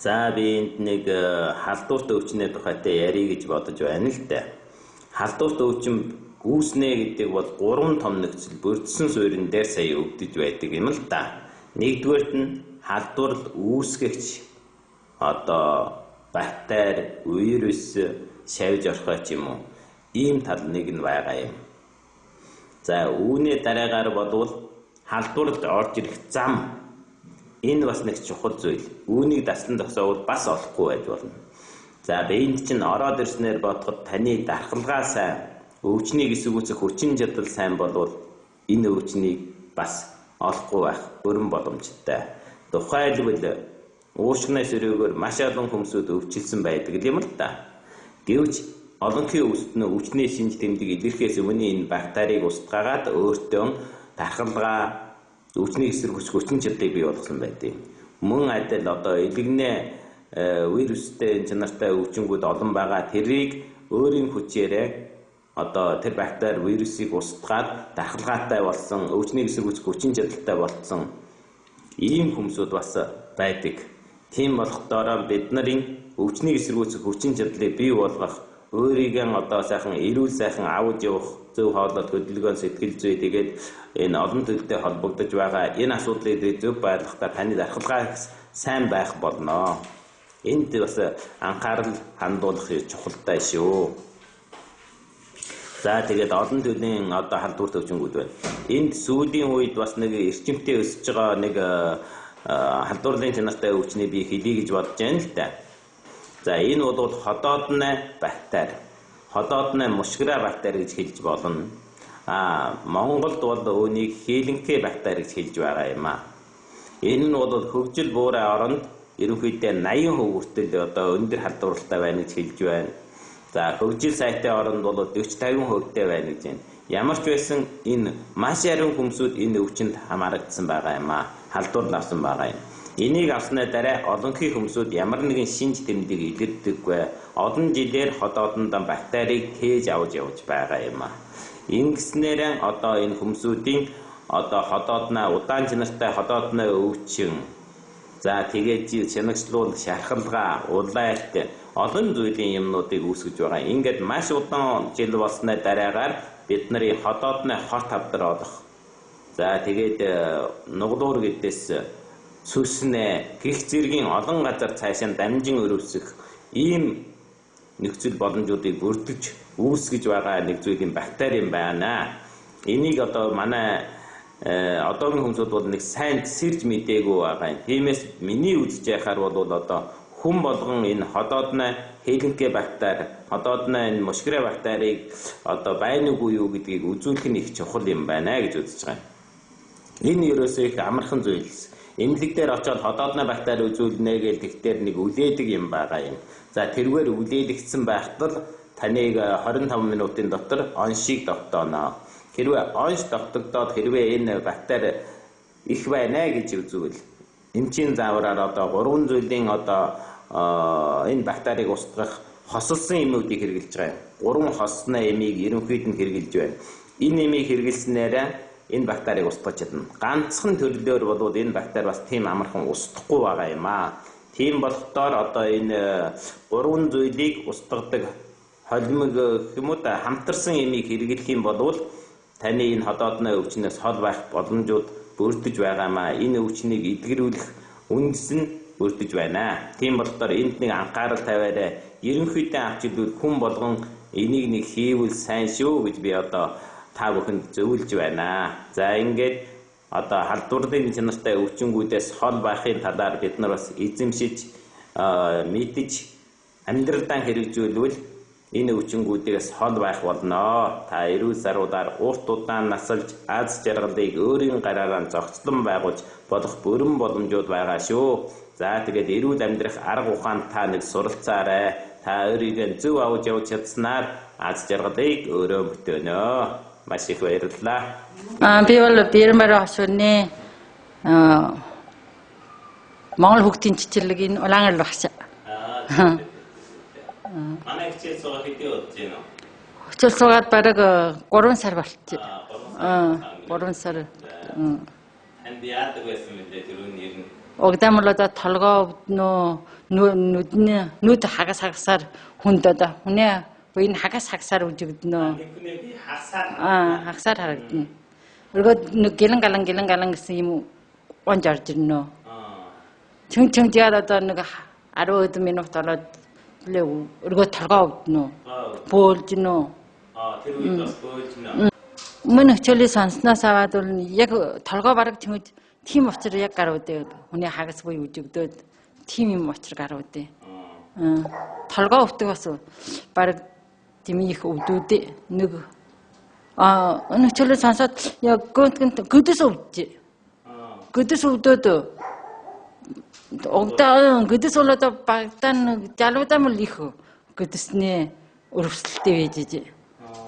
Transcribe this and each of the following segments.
За би энд нэг халдварт өвчнөө тухайтай ярих гэж бодож байна л да. Халдварт өвчин гүйснэ гэдэг бол 3 том нөхцөл бүрдсэн суурин дээр сая өвдөж байдаг юм л да. Нэгдүгээрт нь халдварл үүсгэгч бактери, вирус, шавж орхой ч юм уу. Ийм тал нэг нь байгаа юм. За үүний дараагаар бодвол халдварт орж ирэх зам. Энэ бас нэг чухал зүйл. Үүнийг даслан зогсоовол бас олохгүй байж болно. За биенд чинь ороод ирснээр бодоход таны дархалгаа сайн, өвчнийг эсвгүүцэх хүчин чадал сайн болвол энэ өвчнийг бас олохгүй байх бүрэн боломжтой. Тухайлбал уушгинаас өрөөгөр маш олон хүмүүсд өвчлсөн байдаг юм л да. Гэвч олонхын өвчтөн өвчний шинж тэмдэг илэрхээс өмнө энэ бактерийг устгаагаад өөртөө дархалгаа өвчнийг эсэргүүцэх хүчин чадлыг бий болгосон байдаг. Мөн адил илэгнээ вирустэй чанартай өвчнгүүд олон байгаа. Тэрийг өөрийн хүчээрээ тэр бактери вирусыг устгаад дархалгаатай болсон, өвчнийг эсэргүүцэх хүчин чадалтай болсон ийм хүмүүсүүд бас байдаг. Тийм болохдоо бид нарын өвчнийг эсэргүүцэх хүчин чадлыг бий болгох, өөрийгөө сайхан эрүүл сайхан авч явах зөв хоолой хөдөлгөөн сэтгэл зүй тэгээд энэ олон төлөвтэй холбогдож байгаа энэ асуудлыг зөв байрлахтаа таны дархалгаа сайн байх болно. Энд бас анхаарал хандуулах чухалтай шүү. За тэгээд олон төрлийн халдварт өвчнгүүд байна. Энд сүүлийн үед бас нэг эрчимтэй өсөж байгаа нэг халдварлын чанартай өвчний би хэлье гэж бодож байна л да. За энэ бол ходоодны бактери. Ходоодны мушгра бактери гэж хэлж болно. Монголд бол үүнийг хилэнхэ бактери гэж хэлж байгаа юм аа. Энэ нь бол хөгжил буурай оронд ерөнхийдөө 80% хүртэл өндөр халдвартай байна гэж хэлж байна. За хөгжил сайтай оронд бол 40-50%тэй байна гэж байна. Ямар ч байсан энэ маш ариун хүмүүсүүд энэ өвчнөд хамаарагдсан байгаа юм аа. Халдвар авсан байгаа юм. Энийг авсны дараа олонхын хүмүүсүүд ямар нэгэн шинж тэмдэг илэрдэггүй. Олон жилээр ходоодонд бактерийг тээж авч явж байгаа юм аа. Ингэснээр энэ хүмүүсүүдийн ходоодноо удаан чанартай ходоодны өвчин. За тэгээд чанагчлуул, шархалгаа, улайт олон зүйлийн юмнуудыг үүсгэж байгаа. Ингээд маш удаан жил болсны дараагаар бид нарын ходоодны хот авдар олох. За тэгээд нуглуур гэдээс сүснэ гих зэргийн олон газар цаашаа дамжин өрөвсөх ийм нөхцөл боломжуудыг бүрдэж үүсгэж байгаа нэг зүйлийн бактери юм байна. Энийг манай одоогийн хүмүүсүүд бол нэг сайн сэрж мдээгүй байгаа юм. Тиймээс миний үзэж яхаар бол хүн болгон энэ ходоодны хилэнхэ бактери, ходоодны энэ мушгра бактерийг байна уу юу гэдгийг үзүүлэх нь их чухал юм байна гэж үзэж байгаа. Энэ ерөөсөө их амархан зүйлс. Эмнэлэг дээр очиод ходоодны бактери үзүүлнэ гэж тэгтэр нэг үлээдэг юм байгаа юм. За тэргээр үлээлэгдсэн байхад таныг 25 минутын дотор оншийг тогтооно. Хэрвээ онш тогтогдоод хэрвээ энэ бактери их байна гэж үзвэл эмчийн заавраар 3 зүйлийн энэ бактерийг устгах хосолсон эмүүдийг хэрэгжилж байгаа юм. 3 хосны эмийг ерөнхийд нь хэрэгжилж байна. Энэ эмийг хэрэгжилснээр энэ бактерийг устгах чадна. Ганцхан төрлөөр бол энэ бактери бас тийм амархан устгахгүй байгаа юм аа. Тийм болохдоор энэ 3 зүйлийг устгадаг холимог хүмүүд хамтарсан эмийг хэрэглэх юм бол таны энэ ходоодны өвчнөөс хол байх боломжууд бүрдэж байгаа юм аа. Энэ өвчнийг эдгэрүүлэх үндэс нь бүрдэж байна. Тийм болохоор энд нэг анхаарал тавиарай. Ерөнхийдөө авч илүүл хүн болгон энийг нэг хийвэл сайн шүү гэж би та бүхэнд зөвлөж байна. За ингээд халдварлын чанартай өвчнгүүдээс хол байхын талаар бид нар бас эзэмшиж мэдж амьдралдаа хэрэгжүүлвэл энэ өвчнгүүдээс хол байх болно. Та эрүүл саруудаар урт удаан насалж аз жаргалыг өөрийн гараараа зохицлон байгуулж болох бүрэн боломжууд байгаа шүү. За тэгээд эрүүл амьдрах арга ухаанд та нэг суралцаарай. Та өөрийгөө зөв авч явж чадсанаар аз жаргалыг өөрөө бүтөөнө. Маш их баярлалаа. Би бол Бирмаар очвны Монгол Хүүхдийн Цэцэрлэгийн Улаангар багш. Манай хичээл суугаад хэдий болж байна уу? Хичээл суугаад бараг 3 сар болчих. 3 сар. Энд яадаг байсан мэт түрүүний ер нь огдамлада толгоо өвднө нүд хагасаар хүнд одоо хүнээ энэ хагасаар үжигднө. Хүний би хасаар. Хагасаар харагдана. Өргөд нэг гэлэн галан гэсэн юм онж орж ирнэ. Чүнчэнд яад одоо нэг 10 минут ороод өргөд толгоо өвднө. Бөөлж нөө. Тэр үед бас бөөлж нөө. Өмнө хичээлээ сонсноос аваад бол яг толгоо бараг чимж тийм учраас яг гар үдээ хүний хагас буй үжигдөөд тийм юм учраас гар үдээ. Толгоо өвтөг бас бараг тийм их өвдөөдөө нэг энэ хичээлээ сонсоод яг гүдэс өвдөж. Гүдэс өвдөөд огдаа гүдэс болоод багтаан жалуудам л их гүдэснээ өрөвсөлттэй байж.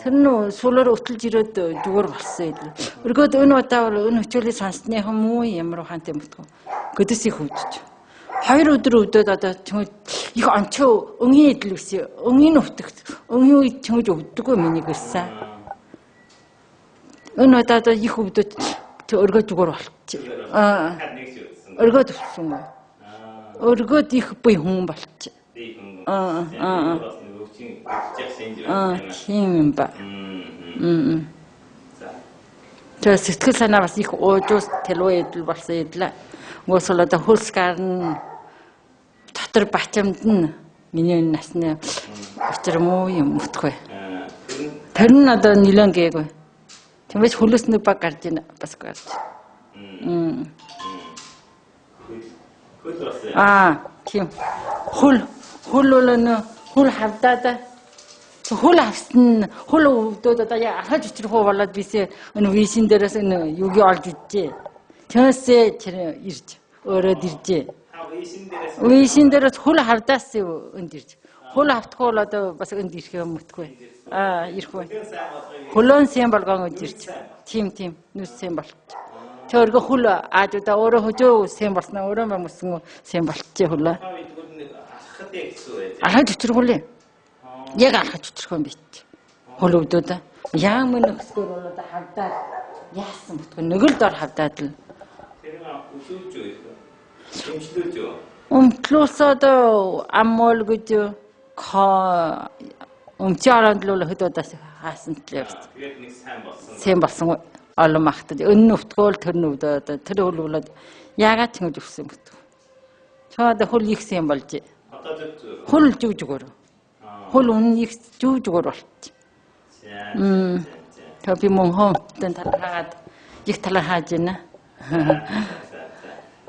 Тэр нь суулаар өтөлж ирээд зүгээр болсон юм. Өргөд энэ удаа энэ хичээлийг сонссны хүмүүс ямар ухаантай мөтгөө. Гүдэс их өвдөж. 2 өдөр өвдөд одоо чимээ их онцгой өнгийн идэл үсэ. Өнгийн өвтөгт. Өнгийн үед чимээ өвдөггүй миний гэрсэн. Энэ удаа их өвдөд өргөд зүгээр болчих. Өргөд өвсөн. Өргөд их бий хүн болчих. Тийм ба. Тэр сэтгэл санаа бас их уужус төлөө идэл болсон идлээ. Мөсөлөд хөлсгарын дотор бачамд нь миний насны очир муу юм мөтгөө. Тэр нь одоо нилэн гээгүй. Тиймээс хөлөөс нэг баг гарч ийн бас гарч. Тийм. Хөл бол хөл хавдаад хөл авсан хөл өвдөд одоо яа ахаж өчрөхөө болоод бисээ энэ вишин дээрээс энэ юуг олж идчихэ. Төөсөө тэр ирж өөрөө диржээ. Вишин дээрээс хөл хавдаас энд ирж. Хөл автахгүй бол одоо бас энд ирэх юм мөтгөө. Ирэхгүй. Хөлөн сэм болгон ирж. Тийм нүс сэм болч. Тэргө хөл аажуда өөрөө хөжөө сэм болсноо өөрөө мөсөн сэм болчихээ хөлөө. Ахаж өчрөхүүлээ. Яг алхаж өчрөх юм бит. Хөл өвдөд. Яа мөн өсгөр бол одоо хавдаад яасан бутгүй нэг л дор хавдаад л. Тэр өсөж юу? Өмчлөөж юу? Өмчлөөсөд аммол гэж өмчөөрөнд л хөдөөдөөс хаасан л явсан. Тэгээд нэг сайн болсон. Олон махтад өнн өвтгөөл тэр нүвдөө тэр хөл болоод яагаад ч ингэж өссөн бут. Чаад хөл их сайн болж. Хөл зүгжгөр. Хөл үнэн их зүгжгөр болч. Тэби мөн тэн талхаад их талхааж байна.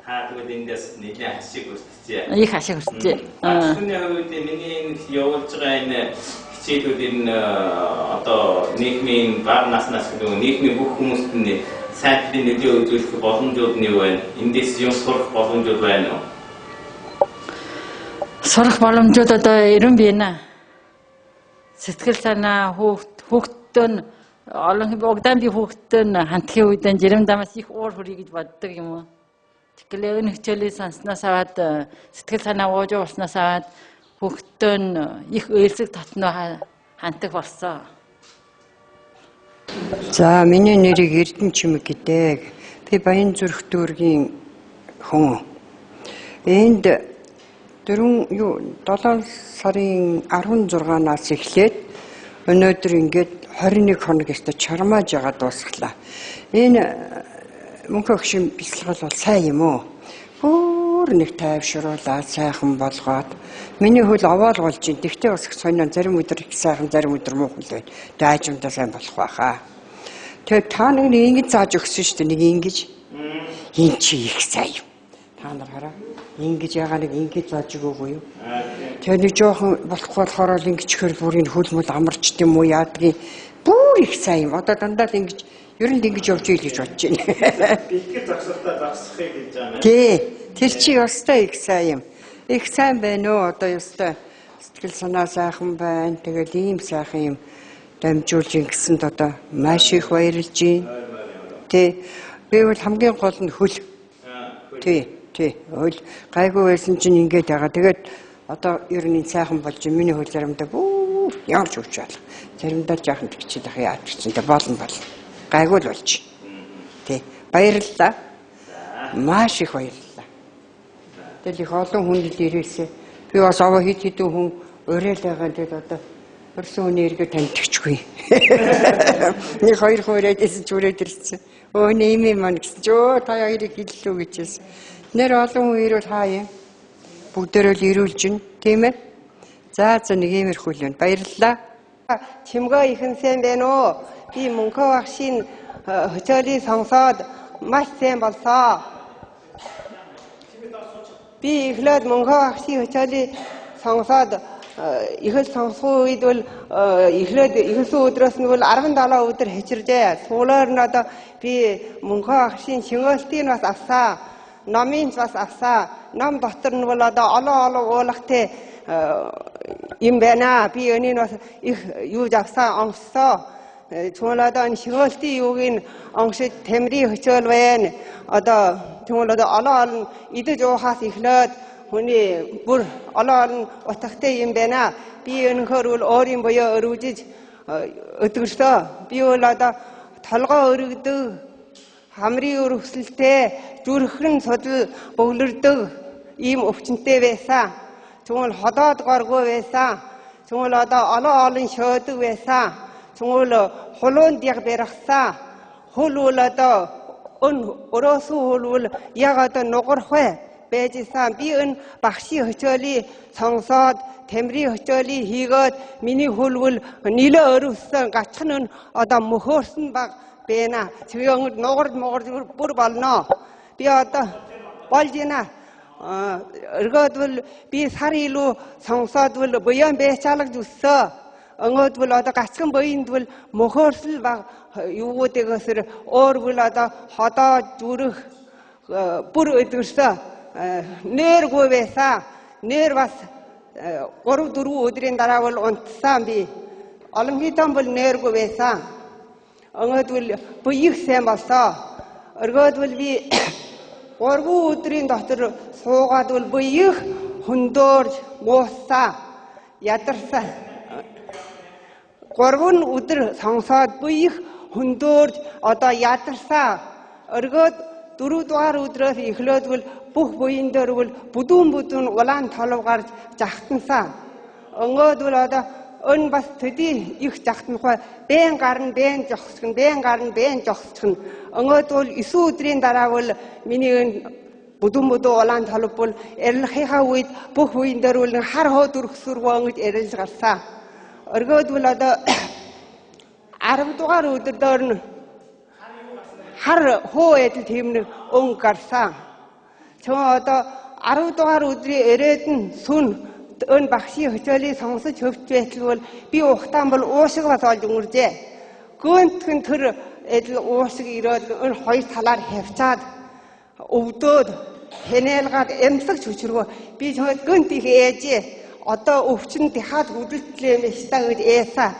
Хаадаг эндээс нэлийн хашиг өртчихье. Их хашиг өртчихье. Түүний хувьд миний явуулж байгаа энэ хичээлүүд энэ одоо нийгмийн бага наснаас гэдэг нийгмийн бүх хүмүүст нь сайдлын нөлөө үзүүлэх боломжууд нь юу вэ? Эндээс юм сурах боломжууд байна уу? Сурах боломжууд одоо ерөн байна. Сэтгэл санаа хүүхдтэй нь олон огдаан би хүүхдтэй нь хандхийн үед жирэмдамаас их уур хүрээ гэж боддог юм уу? Тэгэхээр энэ хичээлээ сонсноос аваад сэтгэл санаа ууж болсноос аваад хүүхдтэй нь их ээлжиг татнаа ханддаг болсон. За миний нэрийг Эрдэнэ Чимэг гэдэг. Би Баянзүрх дүүргийн хүн. Энд 7 сарын 16-наас эхлээд өнөөдөр ингээд 21 хоног өстө чармааж байгаа дуусглаа. Энэ мөнх өгшин бясалгал бол сайн юм уу? Бүр нэг тайвшруулаад сайхан болгоод миний хөл овоол болж ин. Тэгтээ бас сонио зарим өдөр их сайхан зарим өдөр муухай л байна. Даажмдаа сайн болох байхаа. Тэгээд та нэг ингэж зааж өгсөн шүү дээ. Нэг ингэж. Энд чи их сайн юм. Та нар хараа. Ингэж ягаа нэг ингэж зааж өгөөгүй юу? Тэгээд нэг жоохон болохгүй болохоор л ингэчхэр бүрийн хөлмөл амарчт юм уу яадгийг бүр их сайн юм. Одоо дандаа л ингэж ер нь ингэж явж ийл гэж бодож байна. Бэлтгэл зогсолтоо зогсохыг гэж байгаа. Тий. Тэр чи ёстой их сайн юм. Их сайн байна уу? Одоо ёстой сэтгэл санаа сайхан байна. Тэгэл ийм сайхан юм дамжуулж ингэсэнд одоо маш их баярлж байна. Тий. Би бол хамгийн гол нь хөл. Тий. Хөл гайгүй байсан чинь ингэж байгаа. Тэгээд одоо ер нь сайхан болж миний хөл заримдаа бүр ямарч өвч байна. Заримдаа жаахан тэгчээд ах яач чинь болно. Гайгүй л болж. Тий. Баярлалаа. Маш их баярлалаа. Тэгэл их олон хүн л ирээсээ. Би бас аваа хит хитэн хүн уриал байгаа. Тэгэл одоо өрсөн хүний эргээ таньдчихгүй. Нэг хоёр хүрээд эсэж хүрээд ирсэн. Өө нэмээ маань гэсэн. Жөө та хоёрыг хэллүү гэжээс. Нэр олон хүн ирвэл хаа юм? Бүгдээрээ л ирүүлж гин, тийм ээ? За нэг иймэрхүү л байна. Баярлалаа. Чимгээ ихэн сайн байна уу? Би мөнхөө багшийн хичээлийг сонсоод маш сайн болсоо. Би эхлээд мөнхөө багшийн хичээлийг сонсоод ихэл сонсох үед бол эхлээд ихэлсэн өдрөөс нь бол 17 өдөр хичиржээ. Сүүлээр нь одоо би мөнхөө багшийн шингээлтийг бас авсаа. Номын бас авсаа. Ном дотор нь бол одоо олон уулагтай юм байна. Би өнийн бас их юу авсаа онцсоо. Тэгвэл одоо энэ шингээлтийн юугийн оншид тамирын хичээл байна. Одоо тэгвэл одоо олон идэж уухаас эхлээд хүний бүр олон утгатай юм байна. Би өнөхөр бол өөрийн буюу өрөвжиж өдгөрсөө. Би бол одоо толгой өргөдөг, хамрын өрөвсөлтэй, зүрхэн судал бөглөрдөг ийм өвчнөтэй байсан. Тэгвэл ходоод горгүй байсан. Тэгвэл одоо олон шөөдөг байсан. Тэгвэл хулуун яг барихсан. Хөл бол одоо өрөөсөө хөл бол яг одоо нугархай байж исэн. Би энэ багшийн хичээлийг сонсоод тамирын хичээлийг хийгээд миний хөл бол нилээ өрөвсөн. Гачхан нь одоо мөхөөрсөн баг байна. Тэгээ нугард бүр болно. Би одоо болж байна. Эргөөдвөл би сар илүү сонсоод бол буян байцаалагд өссөө. Өнгөөдвөл одоо гацхан буйндвөл мөхөөрсөл баг юугуудыгээс өөрвөл одоо ходоо зүрх бүр өдөрсөө. Нэргүй байсан. Нэр бас 3-4 өдрийн дараа бол унтсан би. Олон хитэн бол нэргүй байсан. Өнгөөдвөл буйх сайн болсоо. Өргөөдвөл би 3 өдрийн дотор суугаад бол буйх хөндөөрж мууссаа. Ядарсан. 3 өдөр сонсоод буйх хөндөөрж одоо ядарсан. Өргөөд 4 дугаар өдрөөс эхлөөдвөл бүх буян дээр бол бүдүүн улаан толов гарч жахтансан. Өнгөөдвөл одоо өн бас төдий их жахтанхай бэн гарна бэн жогсчихно. Өнгөөдвөл 9 өдрийн дараа бол миний өн бүдүүн улаан толов бол эрэлхийнхаа үед бүх буян дээр бол хар хоо дөрөхсөргөө өнгөж эрэлж гарсан. Өргөөдвөл одоо 10 дугаар өдөр дээр нь хар хоо эдэл тийм өнгө гарсан. Тэгвэл одоо 10 дугаар өдрийн эрээд нь сүн өн багшийн хичээлийг сонсож хөвч байтал бол би ухтаан бол уушиг бас олж өнгөржээ. Гүнтхэн тэр эдэл уушиг ирээд өн хоёр талаар хавчаад өвдөөд хэнээлгаад эмсэг чөчргөө би чамд гүнт их ээжээ. Одоо өвчин дахиад хөдөлтлээ юм шта гэж ээсаа.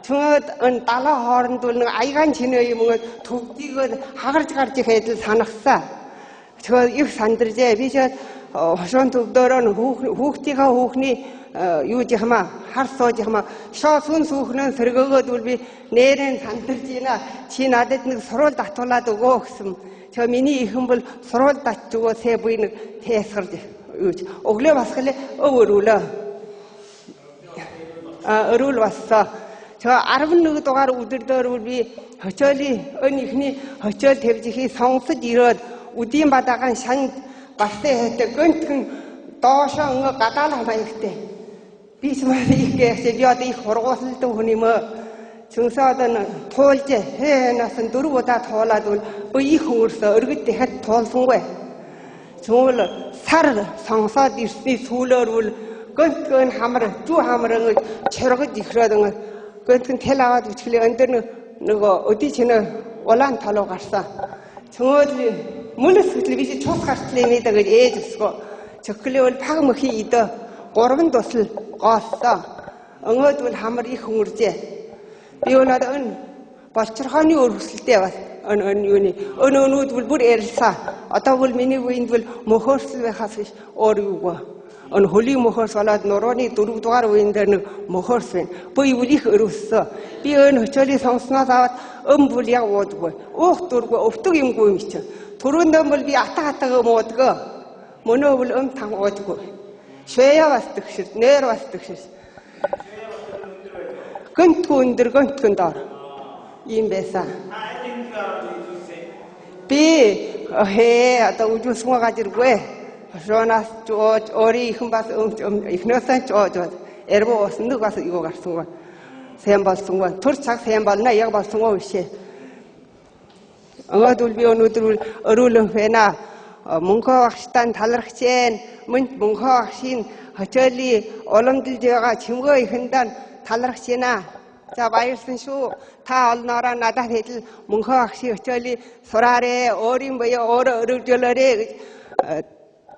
Тэгвэл өн далаа хооронд бол нэг аягаан чинээ юм төгдийгөө хагарж гарч их эдэл санагсаа. Тэгвэл их сандаржээ. Би ч хошоон төвдөрөө хүүхний юу жихмаа хар сууж жихмаа шоо сүн сүхнэн сэргөөгөөд бол би нэрэн сандарж байна. Чи надад нэг сурвал татуулаад өгөө гэсэн. Тэгээ миний ихэн бол сурвал татж өгөө сэ буй нэг теесгэрж юу өглөө басгалээ өрүүлээ. Өрүүл бассаа. Тэгээ 11 дугаар өдөр дээр бол би хичээлийн өн ихний хичээл тавьж ихийг сонсож ирээд үдийн бадагаан шанд бастай хэвтэй гönтгэн доошоо өнгө гадаалах маягтай. Би ч маа их гэсэн би одоо их хургуулсан хүн юм. Цүнсээ одоо туулж насан 4 удаа туулаад бол их хөрсө өргөд дахиад туулсангүй. Цүл сар сонсоод ирсний сүүлээр бол гönтгэн хамар зүү хамар өнгө чоргож ихрээд өнгө гönтгэн тэл аваад үчглээ өндөр нөгөө өдий чинээ улаан толов гарсан. Цөөл мөлөс хөтлөө би чи цус гартлаа нэ гэж ээж өсгөө. Чөклөө бол паг мөхий идэ 3 тусал гоолсоо. Өнгөөдвөл хамар их хөнгөржээ. Би өнөөдөр өн болчрохооны өргөсөлтэй бас өнөөд бол бүр ярилсан. Одоо бол миний үеинд бол мөхөөрсөл байхаас биш өөр юугаа. Өн хөлийн мөхөөрс болоод нурууны 4 дугаар үеийн дээр нэг мөхөөрс байна. Буй үл их өрөвсөө. Би өн хичээлийн сонгосноос аваад бол яг уудаггүй. Уух дургүй өвтөг юмгүй юм чи. Түрүүндээ бол би атага муудгаа. Мөнөө бол тан уудгүй. Швея бас тэгшэр, нэр бас тэгшэр. Гönтгөө өндөр гönтгөн доор. Ийм байсан. Би одоо үжүүлсгөө гажиргүй. Хошоонаас жоод өөрийн ихэн бас ихнөөсөө жоод эрбөө усныг бас юу гарсангүй. Сайн болсонгүй. Түр цаг сайн болно яг болсонгүй бишээ. Өнөөдөр би өнөөдөр өрөөлөн фэна мөнхөө багштан талархаж гэн мөнхөө багшийн хичээлийн уламжилж байгаа чимгөө ихэндээ талархаж байна. За баярлсан шүү. Та олноороо надад хэдэл мөнхөө багшийн хичээлийн сураарэ өөрийн буюу өөрөө өрөвжүүлээрэ гэж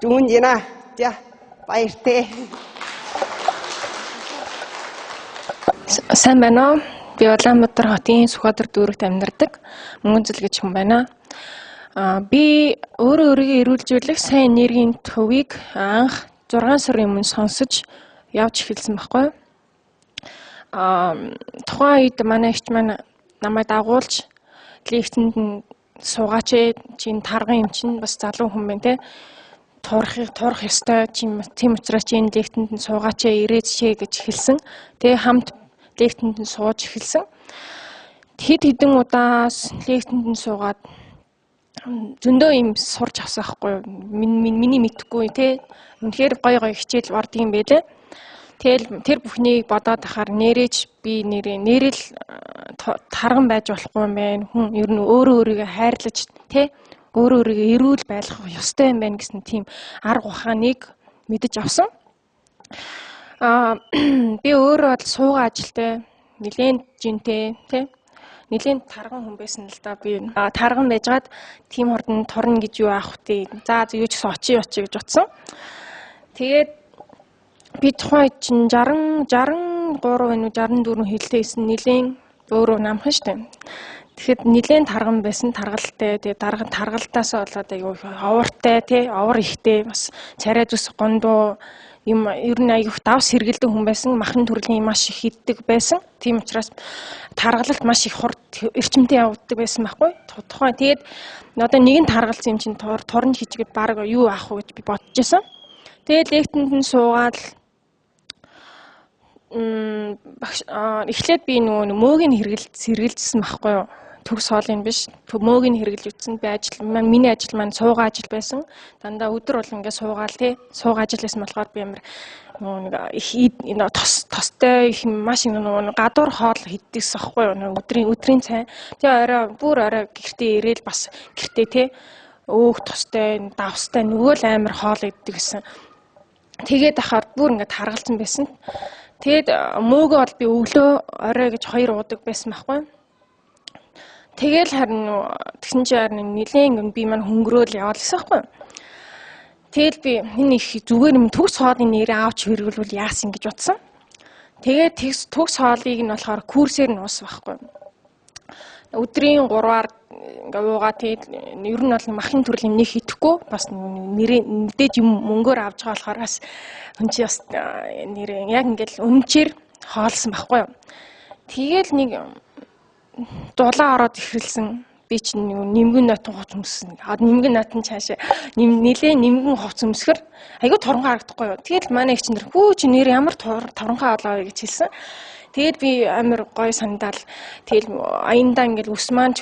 дүн яна. За баяртай. Сайн байна уу? Би Улаанбаатар хотын Сүхбаатар дүүрэгт амьдардаг Мөнгөнцөл гэж хүн байна. Би өөрийгөө эрүүлжүүлэх сайн энергийн төвийг анх 6 сарын өмнө сонсож явж эхэлсэн байхгүй. Тухайн үед манай ихч маань намайг дагуулж лекцэнд нь суугаач чинь тарган юм чинь бас залуу хүн байна те. Турах ёстой тийм учраас чинь лекцэнд нь суугаач ирээч гэж хэлсэн. Тэгээ хамт лекцэнд нь сууж эхэлсэн. Хэдэн удаас лекцэнд нь суугаад зөндөө юм сурч авсан байхгүй юу? Миний мэдхгүй те. Үнэхээр гой хичээл ордог юм байлээ. Тэгэл тэр бүхнийг бодоод ахаар нэрэж би нэрэл тарган байж болохгүй юм байна. Хүн ер нь өөрийгөө хайрлаж те өөрийгөө эрүүл байлгах ёстой юм байна гэсэн тийм арга ухааныг мэдэж авсан. Би өөрөө бол суугаа ажилтай нэлээд жинтэй те нэлээд тарган хүн байсан л да. Би тарган байжгаад тийм хордон торно гэж юу аах вэ? За юу ч гэсэн очие гэж утсан. Тэгээд би тухайн чинь 63 вэ 64 хэлтэйсэн нэлээд өөрөө намхан штэ. Тэгэхэд нэлээд тарган байсан таргалтай. Тэгээд таргалтаасаа болоод аюу овортой тий овор ихтэй бас царай зүс гондоо юм ер нь аюух давс хэргэлдэг хүн байсан. Махан төрлийн маш их иддэг байсан. Тийм учраас таргалалт маш их хурд эрчимтэй явагддаг байсан байхгүй. Тухайн тэгээд одоо нэгэн таргалсан юм чинь торн хижгээд баг юу аах вэ гэж би бодож байсан. Тэгээд лекцэнд нь суугаад эхлээд би нөгөө мөөгийн хэрэгэлжсэн байхгүй юу. Төгс хоолын биш мөөгийн хэрэглэж үтсэн би миний ажил маань суугаа ажил байсан. Дандаа өдөр бол ингээд суугаал тий суугаа ажил байсан болохоор би амар нэг тостой их маш нэг гадуур хоол хийдэгс аахгүй юу. Өдрийн цай. Тэгээ орой гэртээ ирээл бас гэртээ тий өөх тостой давстай нөгөө л амар хоол иддэг гэсэн. Тэгээд ахаар бүр ингээд харгалзсан байсан. Тэгэд мөөгөө бол би өглөө орой гэж 2 уудаг байсан байхгүй. Тэгэл харин тэгсэн чинь харин нэлээд би маань хөнгөрөөл яваал гэсэн байхгүй. Тэгэл би энэ их зүгээр юм төгс хоолны нэрээ авч хэрэглүүл яасан гэж утсан. Тэгээд төгс хоолыг нь болохоор курсээр нь уус байхгүй. Өдрийн 3-аар ингээ уугаа тэгээд ер нь бол махын төрлийн нэг идэхгүй бас мэдээж юм мөнгөөр авч байгаа болохоор бас хүн чи бас нэрээ яг ингээл өмчээр хоолсон байхгүй юу. Тэгэл нэг дулаан ороод ихрэлсэн. Би чинь нэмгэн нотон хувц өмссөн. Нэмгэн нотон цаашаа нилээ нэмгэн хувц өмсгөр айгүй торонхоо харагдахгүй юу. Тэгэл манай их чинь хүү чи нэр ямар торонхоо болоо гэж хэлсэн. Тэгэл би амар гой сандаал тэгэл аяндаа ингээл ус маань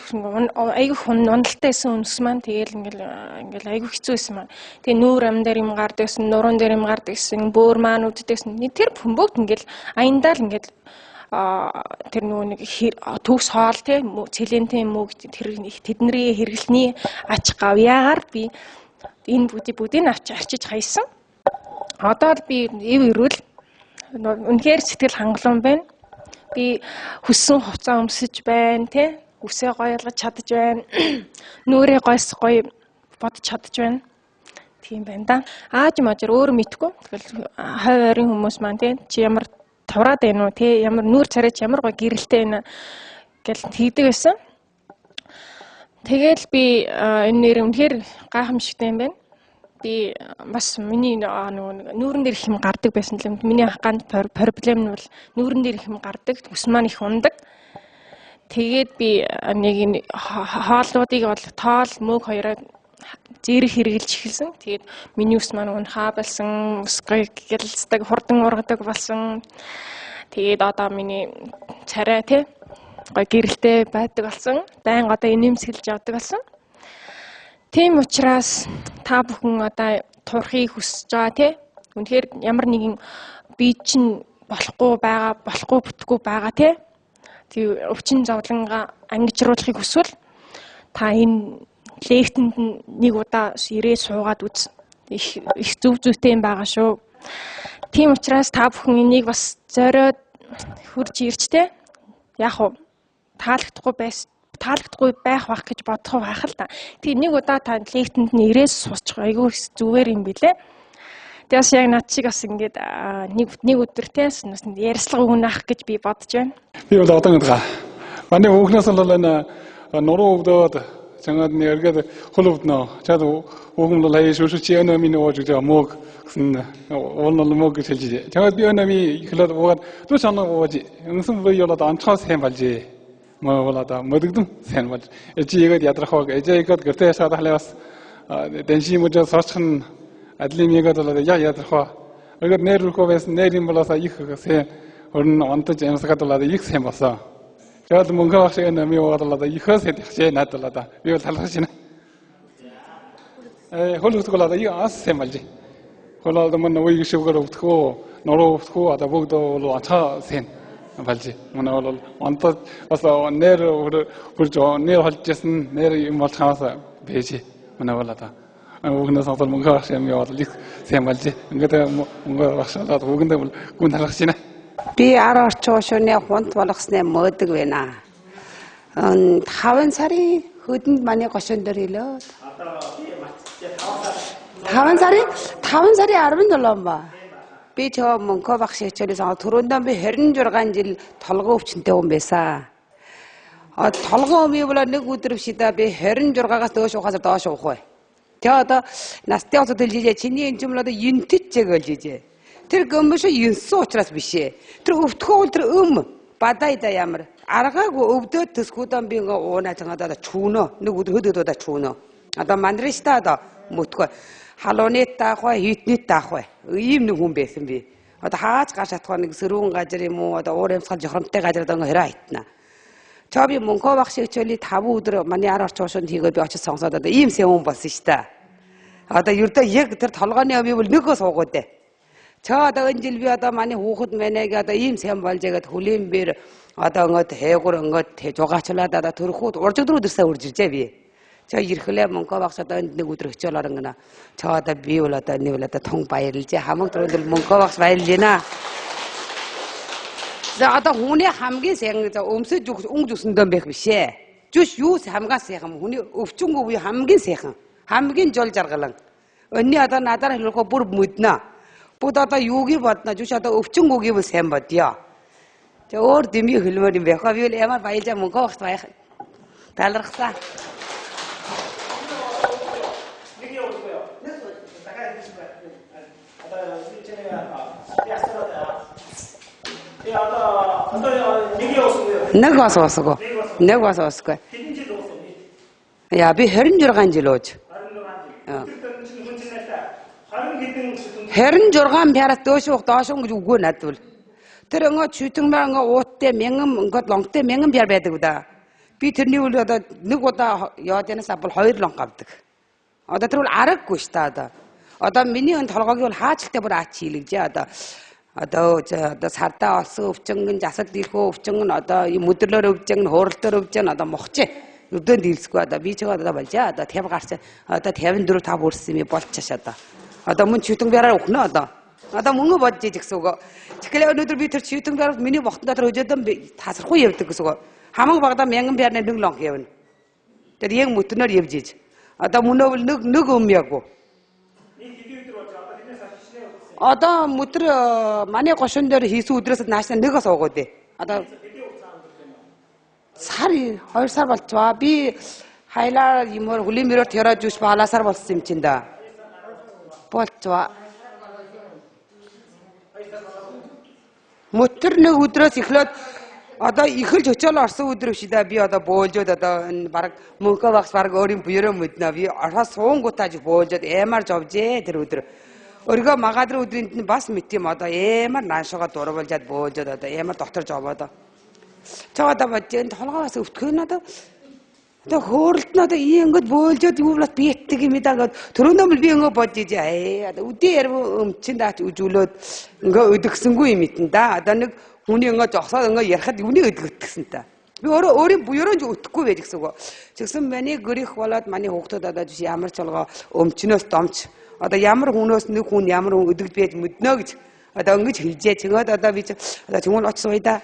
айгүй ундалтай байсан ус маань тэгэл ингээл айгүй хэцүү байсан маань. Тэгээ нүүр ам дээр юм гардагсэн, нуруунд дээр юм гардагсэн, бөөр маань үддэгсэн. Тэр бөмбөгт ингээл аяндаа л ингээл тэр нөгөө нэг төгс хоол те цэлентэй мөг тэдний хэрэглэний ач гавьяагаар би энэ бүдийг арчиж хайсан. Одоо л би эв ирүүл үнэхээр сэтгэл хангалуун байна. Би хүссэн хувцас өмсөж байна те үсээ гоё ялгаж чадж байна. Нүрээ гойс гоё бодож чадж байна. Тийм байна да. Ааж мажир өөр мэдгүй. Тэгэл хой ойрын хүмүүс маань те чи ямар тавраад байна уу те ямар нүүр царайч ямар гоё гэрэлтэй байна гэл тэгдэг байсан. Тэгэл би энэ нэр үнэхээр гайхамшигтай юм байна. Би бас миний нүүрэн дээр их юм гардаг байсан л миний ганц проблем нь бол нүүрэн дээр их юм гардаг, ус маань их ундаг. Тэгээд би нэг хооллуудыг бол тоол мөг хоёроо зээрх хэрглэж эхэлсэн. Тэгээд миний ус маань унахаа болсон, ус гэлцдэг, хурдан ургадаг болсон. Тэгээд одоо миний царай тий гой гэрэлтэй байдаг болсон. Байн одоо инээмсэглэж явдаг болсон. Тийм учраас та бүхэн одоо турахыг хүсэж байгаа тий. Үнэхээр ямар нэгэн би чинь болохгүй байгаа, болохгүй бүтггүй байгаа тий. Тэг өвчин зовлонгаа ангижруулахыг хүсвэл та энэ лектэнд нэг удаа ирээ суугаад үз. Их зөв зүйтэй юм байгаа шүү. Тийм учраас та бүхэн энийг бас зориод хурж ирж тий. Яг уу таалагдахгүй байх байх гэж бодох байх л да. Тэгээ нэг удаа та лектэнд нь ирээс суучих айгүй зүгээр юм билэ. Тэгээс яг над шиг бас ингээд нэг өдөр тест ярьслага өгнөх гэж би бодож байна. Би бол одоо гэдэг. Манай хүүхнээс бол энэ нуруу өвдөд чангаад нэргээд хөлөвднө. Чад хүүхэн бол хаяа шүшүч яна миний ууж гэж мог гэсэн уул мог гэж хэлж. Чангаад би өнөө ми ихлээд уугаад түр шанаа ууж. Өнсөн би бол одоо онцгой сайн болж. Мавлада модгдум сайн болж. Эжигээд ядрахаг эжигээд гэртээ шаадахлаас дэнши мужаа сарчхан адлимигээд бол ядрахаа. Өгөөд нэррхөө байсан нэрийн болоосаа их сайн өрн онтож ямсгаад бол их сайн болсон. Жаад мөнгө авах шиг нами болоод ихээс хэдчихээ надад би бол талах шинэ. Хөлөсгөлөө яас сайн болж. Хөлөөд мөн үеиг шивгээр өвдөхөө, нуруу өвдөхөө одоо бүгд бол ачаа сайн болж. Мөн бол онтож бас нэр хурж нэр холжсэн нэр юм болохоос бэж. Мөн бол одоо өгнөөс одоо мөнгө авах юм яваад их сайн болж. Ингээд мөнгө авахшаад өгөндөө бол гүн талах шинэ. Би 10 орчим шөнө хунт болгосноо мөөдөг байна. 5 сарын хөдөнд манай гошон дээр хэлээд. 5 сарын 17 ба. Би저 мөнгө багш хичээлээс түрүүндээ би 26 жил толгой өвчнөд хүн байсан. Толгой өвөө бол нэг өдөр бишдээ би 26-аас доош ухаас доош уух бай. Тэгээ одоо настай хосод хэлжээ чиний энэ юм л одоо юнтэж гэж хэлжээ. Тэр гомбош юнсэн учраас биш ээ. Тэр өвтгөө тэр бадайда ямар аргаагүй өвдөө төсгүүдэн би ингээ уунаа цангаа чүүнө нэг өдөр хөдөө чүүнө. Одоо мандришта одоо мөтгөө халууны таах бай, хитний таах бай. Ийм нэг хүн байсан би. Одоо хааж гаш атах нэг сөрүүн газар юм уу одоо уур амьсгал жохромтой газар одоо ингээ хайтна. Чаа би мөнгө багш хичээлийн 5 өдөр манай 10 орчим шонд хийгээд би очиж сонгосоод одоо ийм сэн хүн болсон шүү дээ. Одоо ердөө яг тэр толгойн би бол нөгөө суугаад дээ. Чаа одоо энэ жил би одоо манай хүүхэд мэнэг одоо ийм сэн болж ягаад хөлийн бэр одоо ингээд хээгүр ингээд жугаачлаад одоо төрхүүд уржигдрүүд ирсээ урж иржээ би. Чаа ирэхлээр мөнгө багш одоо энд нэг өдөр хичээл оронгона. Чаа одоо би бол одоо нэг бол одоо тун баярлж хамаг төрөнд мөнгө багш баярлж байна. За одоо хүний хамгийн сайн өмсөж өнгө зүсэндөө байх биш ээ. Жүш юу хамгаа сайхан хүний өвчнгөө хамгийн сайхан. Хамгийн жол жаргалан. Өнний одоо надаар хэлэхгүй бүр мэднэ. Бүгд одоо юуг бодно. Жүш одоо өвчнгөөг бол сайн бодё. Тэ өөр дэмий хэлмээр юм байхаа. Би л ямар баялжаа мөнгө багт байх. Талархсаа. Нэг бас уусгүй. Нэг бас уусгүй. Яа би 26 жил ууж. 26 пяраас доош гэж үгүй надад бол. Тэр ингээд чүтэнмээ ингээд ууттай мянган ингээд лонгтой мянган пяр байдаг да. Би тэрний үл одоо нэг удаа яваад янаас бол 2 лонг авдаг. Одоо тэр бол аргагүй ш та одоо. Одоо миний өн толгойг бол хаачилтай бүр аач хийлгэжээ одоо сардаа олсон өвчнгөн засал дийхөө өвчнгөн одоо өдөрлөөр өвжин хууралтаар өвжин одоо мохчээ өдөөнд дийлсгүй одоо би ч одоо болжаа одоо 50 гарч одоо 54 5 хүрсэн юм болчихш одоо мөн чүтэн бяраар өгнө одоо мөнгө бодож иж гэсэн үг. Тэгэхээр өнөөдөр би тэр чүтэн бяраар миний бохтон дотор өжөөдөн тасрахгүй явдаг гэсэн үг. Хамаг багада 1000 бярны нэг лонг явна. Тэр яг мөтнөр явж иж. Одоо мөнөө бол нэг өмяагүй. Одоо өдөр манай гошон дээр хийсэн өдрөөс наашаа нэгээс уугаад дээ. Одоо сар 2 сар болчихваа. Би хайлаа юмор хөлийн мөрөөр тэрэж юус балаасаар болсон юм чинь да. Болчихваа. Өдөр нэг өдрөөс эхлээд Одоо ихэлж очиол орсон өдөр шидэ би одоо боолжод одоо энэ баг мөнхөө багс баг өөрийн буюраа мэднэ би ороо суунгуудаж боолжод аймаар жовжээ тэр өдөр өргөө магадрын өдрөнд нь бас мэт юм одоо аймаар наашаага дурвалжаад боолжод одоо аймаар дотор жовоод чаада бачэн толгоос өвтгөн одоо хөөрөлт нь одоо ингэж боолжод юу болоод биетдэг юм даа төрөндөө би ингэ бодож ижээ одоо үдээ ярив өмчин даач үжүүлээд ингэ өдөгсөнгүй юм итэн да одоо нэг хүний ингэ жогсоод ингэ ярахад юуны өдгөтгсөн та би өөрийн буюураа ч өтөхгүй байж гэсэн үг чигсэн миний гөрих болоод манай хүүхдүүд одоо ямар ч болгоо өмчнөөс домч одоо ямар хүнөөс нэг хүн ямар хүн өдөгд байж мэднэ гэж одоо ингэж хэлжээ чигээд одоо би одоо чимэл оч сууя да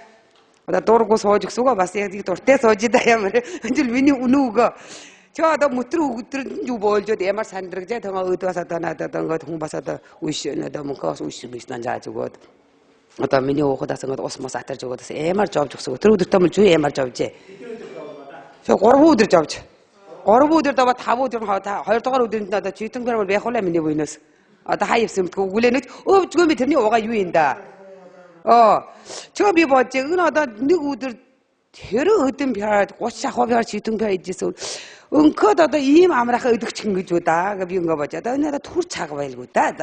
одоо дургу сууж гэсэн үг бас яг дуртай сууж да ямар энэ миний үнүүгөө чи одоо мөтөр өгдрөнд юу боолжод ямар сандрагжээ тэгээ өдөөс одоо надад ингэ хүн бас одоо үш одоо мөнхөөс үш биш нанжааж өгөөд одоо миний хүүхдээс ингэ ус мос атарж өгөөдөөс ямар жовж өгсөн тэр өдөртөө мэл юу ямар жовжээ so 3 өдөр жовж 3 өдөр даваа 5 өдөр 2 дугаар өдрөнд одоо читэн гэр бол байх уу миний буйнаас одоо хаявсан мэдгүй гүлэнэж өвчгөө би тэрний угаа юу юм да чөө би бодож энэ одоо нэг өдөр тэр өдөн бяад 30 шахуу бяад читэн бяад идсэн өнхөд одоо ийм амраахаа өдөгч ингэж үү да би ингэ бодож одоо энэ одоо түр цаг байлгүй да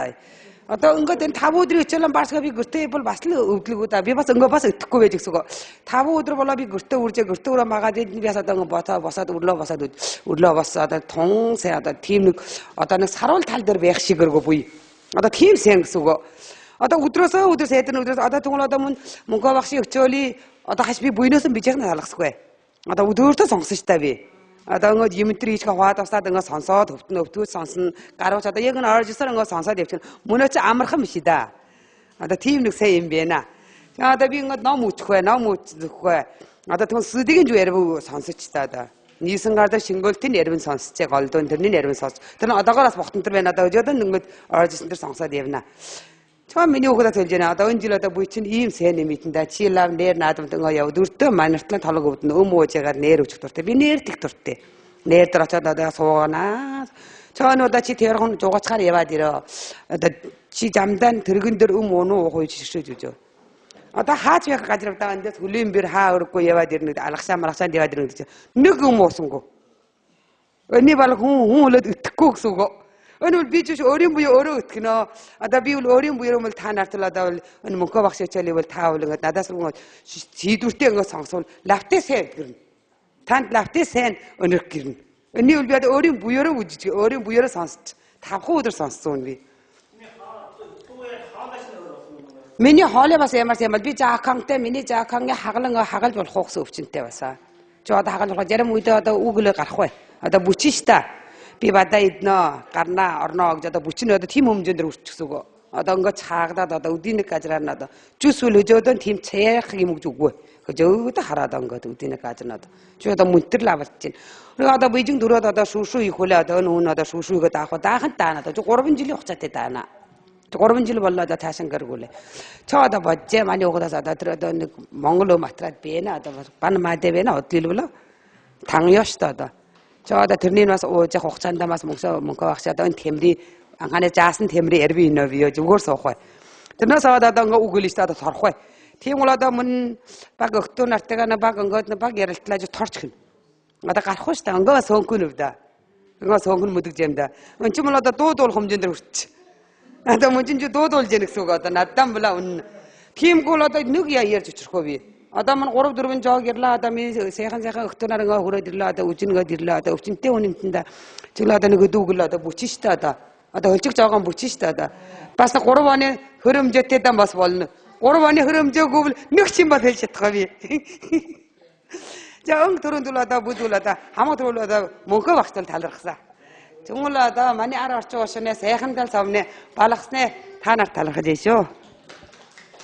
одоо ингээд энэ 5 өдрийн хичээлэн баасгаа би гэртээ бол бас л өвдлөгөө да би бас ингээ бас өтөхгүй байж гэсэн үг 5 өдөр болоо би гэртээ үржээ гэртээ өрөө магаад би бас одоо ингээ босоод өрлөө босоод одоо тун сая одоо тийм нэг одоо нэг саруул тал дээр байх шигэргүй буй одоо тийм сэн гэсэн үг одоо өдрөөсөө өдөр сайдны өдрөөс одоо тэгвэл одоо мөнгө багшийн өчөөлий одоо хаш би буйнаас нь бижигнэ халахсгүй одоо өдөртөө сонгосон ш та би одоо ингэ юмтэр хийж хаваад басаад ингэ сонсоод өвтгөөс сонсно гарууч одоо яг н оржсоор ингэ сонсоод явчихна мөнөө чи амархан биш да одоо тийм нэг сайн юм байна одоо би ингэ ном үтгэхгүй одоо тэгвэл сүдгийн юу ярив сонсож та да нийсэн гардаг шингөлтийн ярив сонсцээ голдон тэрний ярив сонсч тэр одоогоос бохтонтер байна одоо өдөө ингэ оржсэн тэр сонсоод явна чам миний хүүхдүүд хэлж байна одоо энэ жил одоо буй чинь ийм сайн юм итэн да чи лав нэр наадамд ингээ яв дөртөө манартлан толгой өвдөн өөжээгээр нэр өчөх дуртай би нэр тэг дуртай нэр дээр очоод одоо сууганаа чаануудаа чи тэрхэн жугачаар яваад ирөө одоо чи замдан тэргэн дээр өнөө уух үеж шишээж үжөө одоо хаач яг газруудаа эндээс хөлийн бэр хаа өрөхгүй яваад ирнэ алгасаа маргасаа яваад ирнэ гэж нэг юм уусангүй өний баг хүн өлөд итгэхгүй гэсэн үг өнөө би ч өөрийн буюу өөрөө итгэнэ одоо би бол өөрийн буюу мэл та нарт л одоо энэ мөнхөө багш хичээлээ бол та бол ингээд надаас руу сийдвэртэй ингээд сонгосвол лавтэ сайн гэрнэ танд лавтэ сайн өнөрх гэрнэ өний бол би одоо өөрийн буюураа үжиж өөрийн буюураа сонсч 5 өдөр сонссон би миний хоолой бас ямар би жаакантай миний жаакангийн хагалж болох гэсэн өвчнөдтэй басаа чи одоо хагалж болох зарим үедээ одоо үгэлээ гарах бай одоо бүчин та би бадаа иднэ гарнаа орноо гэж одоо бүчин одоо тийм хэмжээнд өрчихсөн үг одоо ингээд цаагадаад одоо өдийн нэг газраар нь одоо жүс үл өжөөдөө тийм цайх юм гэж үгүй хөжөөдөө хараад ингээд өдийн нэг газар нь одоо чи одоо мөнтөр лавалж чинь одоо бижин дөрөөд одоо шүүшүү их хүлээ одоо энэ одоо шүүшүүгээ даахын таана одоо 3 жилийн хугацаатай таана 3 жил боллоо одоо таашин гэргүүлээ чи одоо боджээ манай хүүхдээс одоо тэр одоо нэг монгол матраад бэнэ одоо бан мадэ бэнэ одлилвлоо тангё штэ одоо чада тэрний бас ууж явах хугацаанд бас мөнгө багш одоо энэ темри анханы заасан темри ярби инөө бие зүгээр суух бай. Тэрнээс аваад одоо ингээ үгэл штэ одоо торох бай. Тийм бол одоо мөн баг өгтөө нартайгаа баг ингээд баг ярилтлааж торч гин. Одоо гарах штэ ингээ сөөнхөн өвдө. Ингээ сөөнхөн мүдэгж юм да. Өн ч юм бол одоо дуудуул хэмжээнд хүрч. Одоо мөн ч дуудуулж яах гэсэн үг одоо наддан була үн. Тиймгүй л одоо нэг ярьж өчрөхөө би. Одоо мань 3 4 жог ирлээ одоо ми сайхан өгтөнөр ингээ хүрээд ирлээ одоо үжингээд ирлээ одоо өвчнөдөө үнэмтэнд чиглээ одоо нэг өдөөгөл одоо бүчин штэ одоо хөлжиг жоогон бүчин штэ одоо бас 3 оны хөрөмжөтэй дан бас болно 3 оны хөрөмжөөгүй бол нэг ч юм бол хэлж чадахгүй би за өнгө төрөнд бол одоо бүдүүл одоо хамаг төрөл одоо мөнхөө багтал талархсан тэгвэл одоо манай ар орчин уушны сайхан дал совны балгасны та нарт талархаж ийшөө